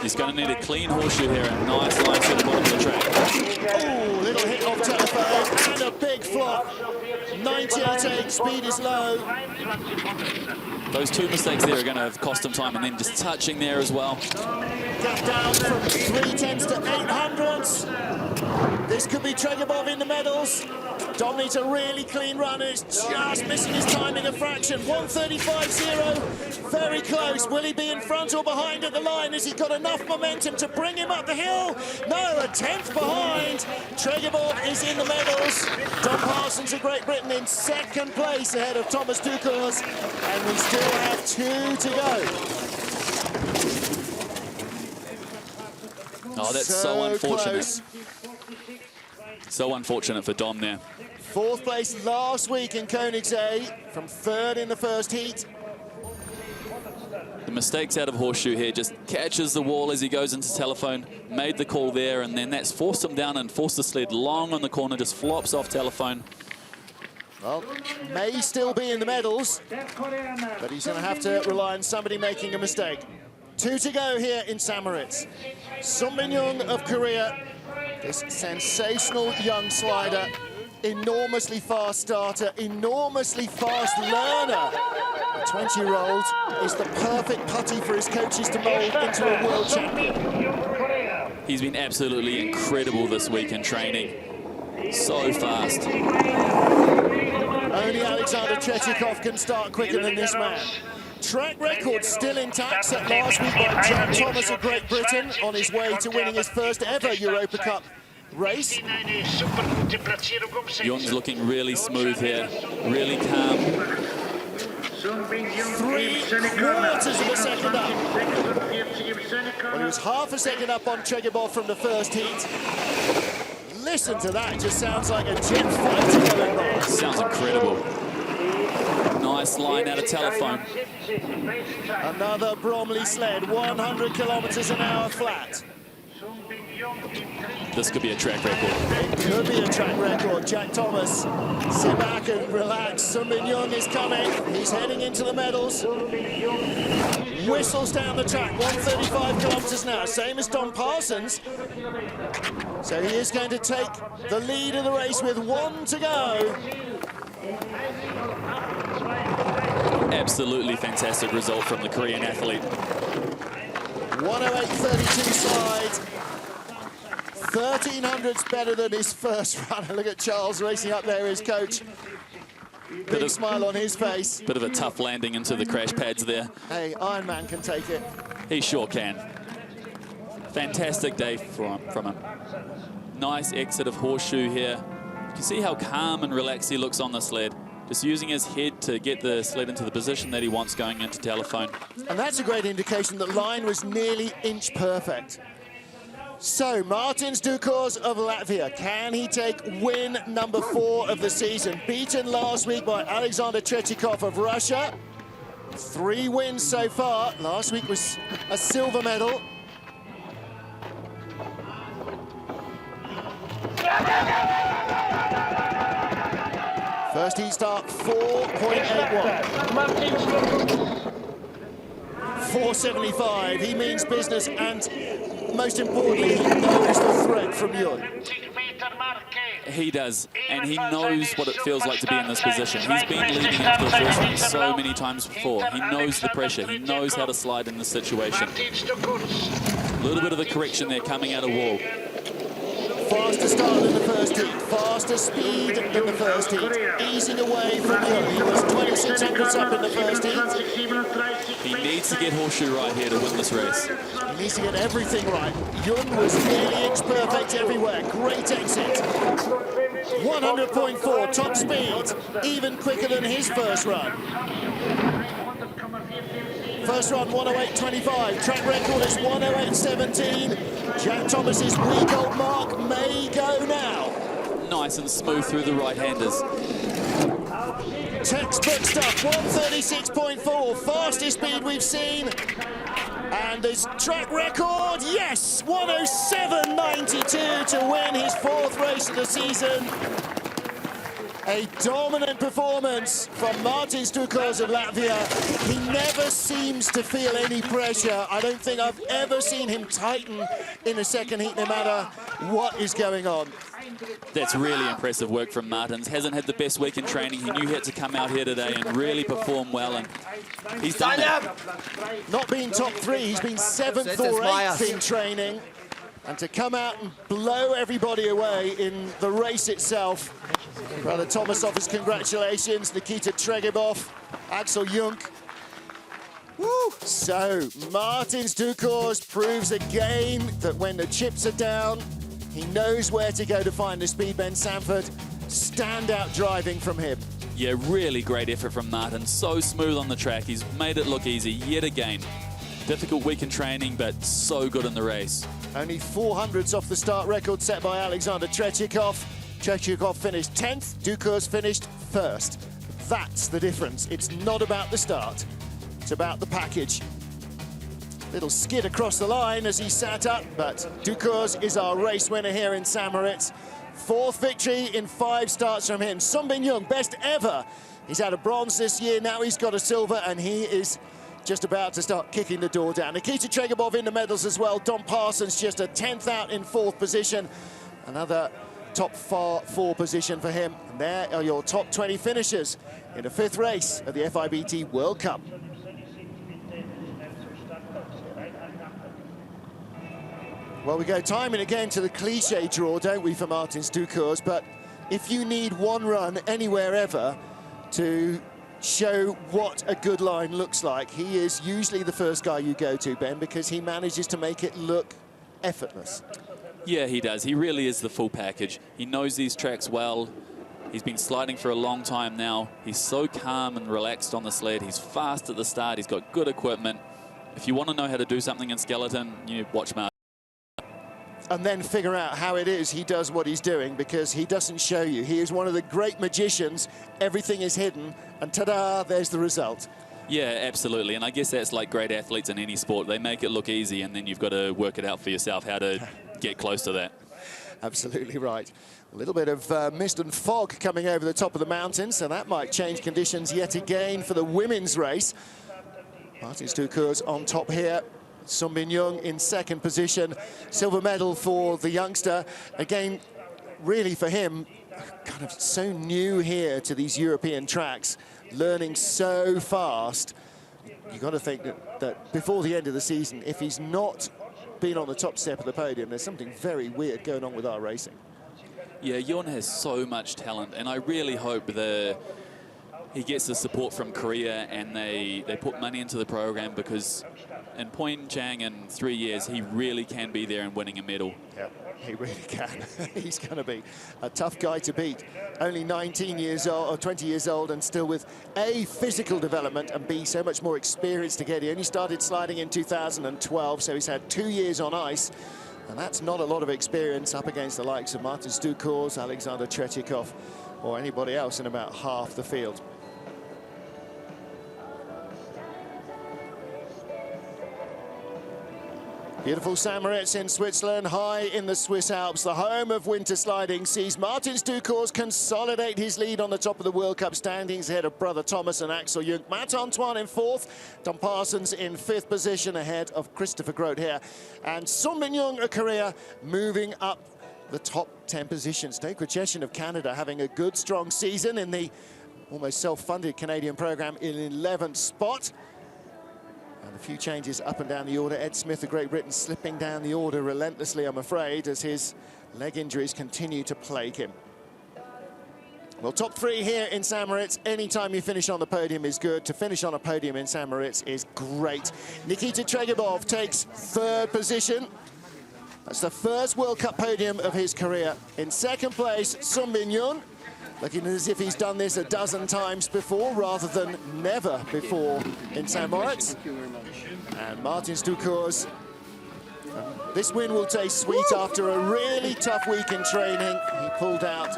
He's going to need a clean horseshoe here, a nice line to the bottom of the track. Oh, little hit off telephone and a big flop. 98.8, speed is low. Those 2 mistakes there are going to have cost him time, and then just touching there as well. Got down from 3/10s to 800s. This could be Tretikov in the medals. Dom needs a really clean run. It's just missing his timing a fraction. 135.0, very close. Will he be in front or behind at the line? Has he got enough momentum to bring him up the hill? No, a 10th behind. Tretikov is in the medals. Dom Parsons of Great Britain in 2nd place ahead of Thomas Dukurs. And we still have 2 to go. Oh, that's so unfortunate. Close. So unfortunate for Dom there. 4th place last week in Koenigsee, from 3rd in the first heat. The mistakes out of horseshoe here, just catches the wall as he goes into telephone, made the call there, and then that's forced him down and forced the sled long on the corner, just flops off telephone. Well, may still be in the medals, but he's going to have to rely on somebody making a mistake. 2 to go here in St. Moritz. Sung Min-young of Korea, this sensational young slider, enormously fast starter, enormously fast learner The 20-year-old is the perfect putty for his coaches to mould into a world champion. He's been absolutely incredible this week in training. So fast. Only Alexander Tretikov can start quicker than this man. Track record still intact, set last week by Jack Thomas of Great Britain on his way to winning his first ever Europa Cup race. Jung's looking really smooth here, really calm. 3/4 of a second up. Well, he was half a second up on Tretikov from the first heat. Listen to that, it just sounds like a jet fighter going by. Sounds incredible. Nice line out of telephone. Another Bromley sled, 100 kilometers an hour flat. This could be a track record. It could be a track record. Jack Thomas, sit back and relax. Sun Bin Young is coming. He's heading into the medals. Whistles down the track, 135 kilometers an hour, same as Don Parsons. So he is going to take the lead of the race with 1 to go. Absolutely fantastic result from the Korean athlete. 108.32 slide. 1300's better than his first run. Look at Charles racing up there, his coach. Big smile on his face. Bit of a tough landing into the crash pads there. Hey, Iron Man can take it. He sure can. Fantastic day from him. Nice exit of horseshoe here. You can see how calm and relaxed he looks on the sled. Just using his head to get the sled into the position that he wants going into telephone. And that's a great indication that line was nearly inch perfect. So, Martins Dukurs of Latvia, can he take win number 4 of the season? Beaten last week by Alexander Tretikov of Russia. 3 wins so far. Last week was a silver medal. First heat start, 4.81. 4.75, he means business, and most importantly, he knows the threat from Jung. He does, and he knows what it feels like to be in this position. He's been leading up to the first one so many times before. He knows the pressure. He knows how to slide in this situation. A little bit of a correction there coming out of wall. Faster start than the first heat, faster speed than the first heat, easing away from Jung. He was 2600s up in the first heat. He needs to get horseshoe right here to win this race. He needs to get everything right. Jung was nearly inch perfect everywhere. Great exit. 100.4, top speed, even quicker than his first run. First run, 108.25. Track record is 108.17. Jack Thomas's week old mark may go now. Nice and smooth through the right-handers. Textbook stuff, 136.4, fastest speed we've seen. And his track record, yes, 107.92 to win his 4th race of the season. A dominant performance from Martins Dukurs of Latvia. He never seems to feel any pressure. I don't think I've ever seen him tighten in the second heat, no matter what is going on. That's really impressive work from Martins. Hasn't had the best week in training. He knew he had to come out here today and really perform well, and he's done it. Not being top 3, he's been 7th or 8th in training. And to come out and blow everybody away in the race itself. Brother Thomas offers congratulations, Nikita Tretikov, Axel Jung. Woo! So, Martins Dukurs proves again that when the chips are down, he knows where to go to find the speed. Ben Sanford, standout driving from him. Yeah, really great effort from Martin. So smooth on the track. He's made it look easy yet again. Difficult week in training, but so good in the race. Only 400s off the start record set by Alexander Tretikov. Tretikov finished 10th, Dukurs finished 1st. That's the difference. It's not about the start. It's about the package. Little skid across the line as he sat up, but Dukurs is our race winner here in St. Moritz. 4th victory in 5 starts from him. Sun Bin Young, best ever. He's had a bronze this year, now he's got a silver, and he is just about to start kicking the door down. Nikita Tretikov in the medals as well. Don Parsons just a 10th out in 4th position. Another top four position for him. And there are your top 20 finishers in the 5th race of the FIBT World Cup. Well, we go time and again to the cliche draw, don't we, for Martins Dukurs? But if you need one run anywhere ever to show what a good line looks like, he is usually the first guy you go to, Ben, because he manages to make it look effortless. Yeah, he does. He really is the full package. He knows these tracks well. He's been sliding for a long time now. He's so calm and relaxed on the sled. He's fast at the start. He's got good equipment. If you want to know how to do something in skeleton, you watch Martin. And then figure out how it is he does what he's doing, because he doesn't show you. He is one of the great magicians. Everything is hidden, and ta-da, there's the result. Yeah, absolutely. And I guess that's like great athletes in any sport. They make it look easy, and then you've got to work it out for yourself how to get close to that. Absolutely right. A little bit of mist and fog coming over the top of the mountain, so that might change conditions yet again for the women's race. Martins Dukurs on top here. Sun Bin Young in 2nd position. Silver medal for the youngster. Again, really for him, kind of so new here to these European tracks, learning so fast. You've got to think that before the end of the season, if he's not been on the top step of the podium, there's something very weird going on with our racing. Yeah, Jon has so much talent, and I really hope that he gets the support from Korea and they put money into the program, because in Pyeongchang in 3 years, he really can be there and winning a medal. Yeah, he really can. He's going to be a tough guy to beat. Only 19 years old, or 20 years old, and still with A, physical development, and B, so much more experience to get. He only started sliding in 2012, so he's had 2 years on ice. And that's not a lot of experience up against the likes of Martins Dukurs, Alexander Tretikov, or anybody else in about half the field. Beautiful St. Moritz in Switzerland, high in the Swiss Alps, the home of winter sliding, sees Martins Dukurs consolidate his lead on the top of the World Cup standings ahead of brother Thomas and Axel Jung. Matt Antoine in 4th, Don Parsons in 5th position ahead of Christopher Grote here. And Sun Bin Young of Korea moving up the top 10 positions. Dave Krecheshin of Canada having a good, strong season in the almost self-funded Canadian program in 11th spot. And a few changes up and down the order. Ed Smith of Great Britain slipping down the order relentlessly, I'm afraid, as his leg injuries continue to plague him. Well, top 3 here in St. Moritz. Anytime you finish on the podium is good. To finish on a podium in St. Moritz is great. Nikita Tretikov takes 3rd position. That's the first World Cup podium of his career. In 2nd place, Sun Bin Young, looking as if he's done this a dozen times before rather than never before in St. Moritz. And Martins Dukurs, this win will taste sweet after a really tough week in training. He pulled out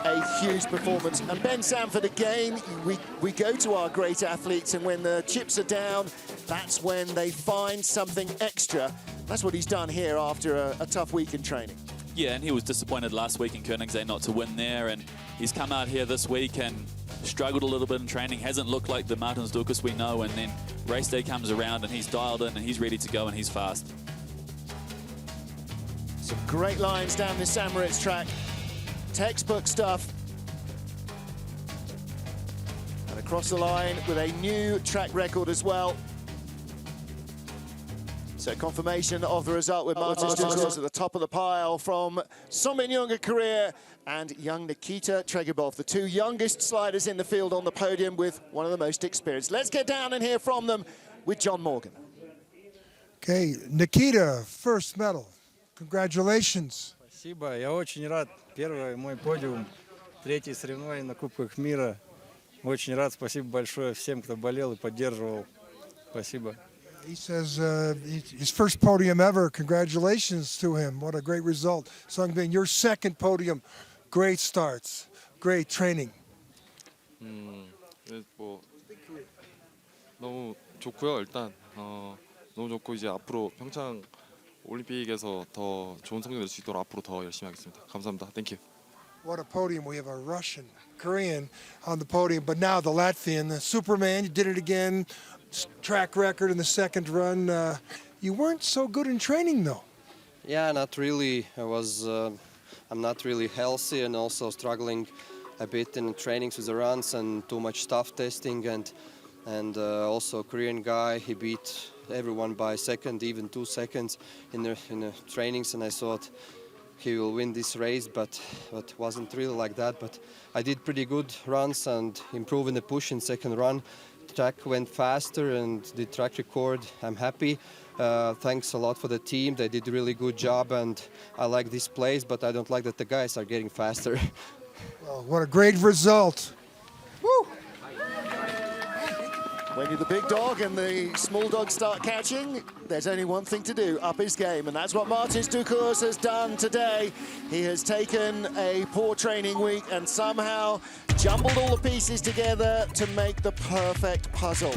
a huge performance. And Ben Sanford, again, we go to our great athletes, and when the chips are down, that's when they find something extra. That's what he's done here after a tough week in training. Yeah, and he was disappointed last week in Koenigsegg not to win there, and he's come out here this week and struggled a little bit in training, hasn't looked like the Martins Dukurs we know, and then race day comes around and he's dialed in and he's ready to go and he's fast. Some great lines down this St. Moritz track. Textbook stuff. And across the line with a new track record as well. So confirmation of the result with Martins Dukurs at the top of the pile from Sun Bin Young of Korea and young Nikita Tretikov, the 2 youngest sliders in the field on the podium with one of the most experienced. Let's get down and hear from them with John Morgan. Okay, Nikita, first medal. Congratulations. Спасибо, я очень рад. Первый мой подиум, 3-е соревнования на Кубках мира. Очень рад, спасибо большое всем, кто болел и поддерживал. Спасибо. He says his first podium ever. Congratulations to him. What a great result. Sun Bin, your 2nd podium. Great starts. Great training. 뭐 너무 좋고요. 일단 너무 좋고 이제 앞으로 평창 올림픽에서 더 좋은 성적 낼 수 있도록 앞으로 더 열심히 하겠습니다. 감사합니다. Thank you. What a podium. We have a Russian, Korean on the podium, but now the Latvian, the Superman, you did it again. Track record in the 2nd run. You weren't so good in training, though. Yeah, not really. I was I'm not really healthy and also struggling a bit in trainings with the runs and too much stuff testing, and also Korean guy, he beat everyone by second, even 2 seconds in the trainings, and I thought he will win this race, but wasn't really like that. But I did pretty good runs and improving the push in second run. Track went faster and the track record. I'm happy. Thanks a lot for the team. They did a really good job, and I like this place, but I don't like that the guys are getting faster. Well, what a great result. Woo! When you're the big dog and the small dogs start catching, there's only one thing to do, up his game. And that's what Martins Dukurs has done today. He has taken a poor training week and somehow jumbled all the pieces together to make the perfect puzzle.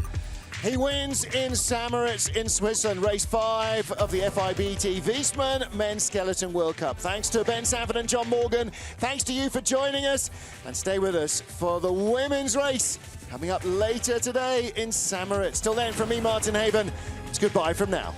He wins in St. Moritz in Switzerland, race 5 of the FIBT Wiesmann Men's Skeleton World Cup. Thanks to Ben Sanford and John Morgan. Thanks to you for joining us, and stay with us for the women's race coming up later today in St. Moritz. Till then, from me, Martin Haven, it's goodbye from now.